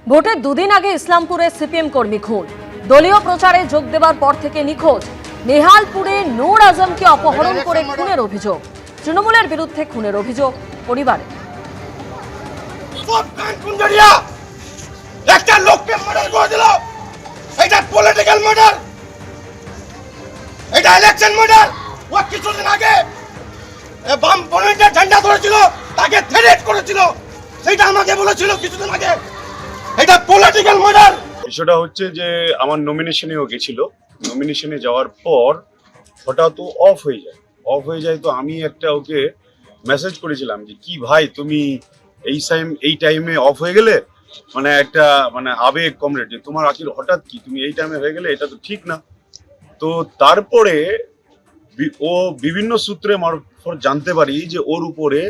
ভোটের দুদিন আগে ইসলামপুরে সিপিএম কর্মী খুন। দলীয় প্রচারে যোগ দেওয়ার পর থেকে নিখোঁজ। নেহালপুরে নূর আজমকে অপহরণ করে খুনের অভিযোগ। তৃণমূলের বিরুদ্ধে খুনের অভিযোগ পরিবারে। একটা লোককে মার্ডার করে দিল। এটা পলিটিক্যাল মার্ডার, এটা ইলেকশন মার্ডার। ও কিছুদিন আগে বাম পয়েন্টের ঝান্ডা ধরেছিল, তাকে থ্রেট করেছিল, সেটা আমাকে বলেছিল কিছুদিন আগে। এটা পলিটিক্যাল মার্ডার। বিষয়টা হচ্ছে যে আমার নমিনেশনেও গেছিল, নমিনেশনে যাওয়ার পর হঠাৎ ও অফ হয়ে যায়। তো আমি একটা ওকে মেসেজ করেছিলাম যে কি ভাই তুমি এই টাইমে অফ হয়ে গেলে, মানে একটা মানে আবেগ কমরেড, যে তোমার আখির হঠাৎ কি তুমি এই টাইমে হয়ে গেলে, এটা তো ঠিক না। তো তারপরে ও বিভিন্ন সূত্রে মারফত জানতে পারি যে ওর উপরে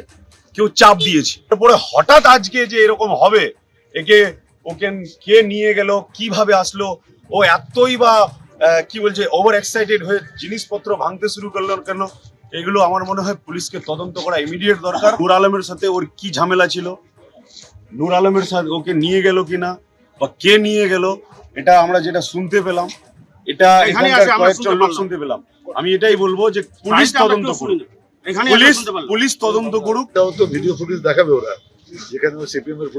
কেউ চাপ দিয়েছে। তারপরে হঠাৎ আজকে যে এরকম হবে, ওকে কে নিয়ে গেল, কিভাবে আসলো, ও এতই বা কি বলছে ওভার এক্সাইটেড হয়ে জিনিসপত্র ভাঙতে শুরু করলো কেন, এগুলো আমার মনে হয় পুলিশকে তদন্ত করা ইমিডিয়েট দরকার। নূর আলমের সাথে ওর কি ঝামেলা ছিল, নূর আলমের সাথে ওকে নিয়ে গেল কিনা বা কে নিয়ে গেল, এটা আমরা যেটা শুনতে পেলাম, এটা কয়েকজন লোক শুনতে পেলাম। আমি এটাই বলবো যে পুলিশ তদন্ত করুক, পুলিশ তদন্ত করুক। এটাও তো ভিডিও ফুটেজ দেখাবে ওরা, যেখানে ও সিপিএম এর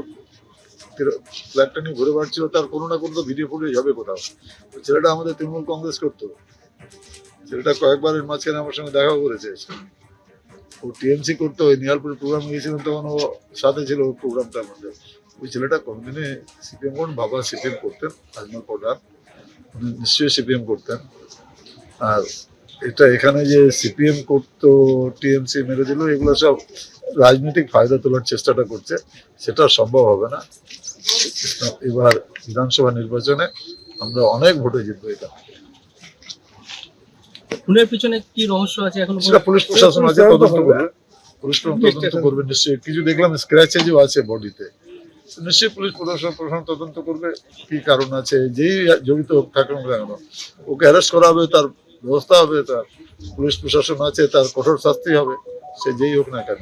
ফ্ল্যাটটা নিয়ে ঘুরে বেড়াচ্ছিল, তার কোনো না কোনো তো ভিডিও ফুটেজ হবে কোথাও। ছেলেটা আমাদের তৃণমূল কংগ্রেস করতো, ছেলেটা কয়েকবার এর মাঝখানে আমার সঙ্গে দেখাও করেছে। ও টিএমসি করতো, ওই নিহালপুর প্রোগ্রাম গিয়েছিলেন তখন ও সাথে ছিল ওই প্রোগ্রামটার মধ্যে। ওই ছেলেটা কোনদিনে সিপিএম করেন, বাবা সিপিএম করতেন, আজমল প্রধান নিশ্চয়ই সিপিএম করতেন। আর এটা এখানে যে সিপিএম করতো টিএমসি মেরে দিল, এগুলো সব রাজনৈতিক ফায়দা তোলার চেষ্টাটা করছে, সেটা সম্ভব হবে না। এবার বিধানসভা নির্বাচনে আমরা অনেক ভোটে জিতবো। এটা খুনের পিছনে কি রহস্য আছে এখন? সেটা পুলিশ প্রশাসন আছে, তদন্ত করবে, পুলিশ তদন্ত করবে নিশ্চয়ই। কিছু দেখলাম স্ক্র্যাচেজও আছে বডিতে, নিশ্চয়ই পুলিশ প্রশাসন তদন্ত করবে কি কারণ আছে। যেই জড়িত থাকুন না কেন, ওকে অ্যারেস্ট করা হবে, তার ব্যবস্থা হবে, তার পুলিশ প্রশাসন আছে, তার কঠোর শাস্তি হবে, সে যেই হোক না কেন।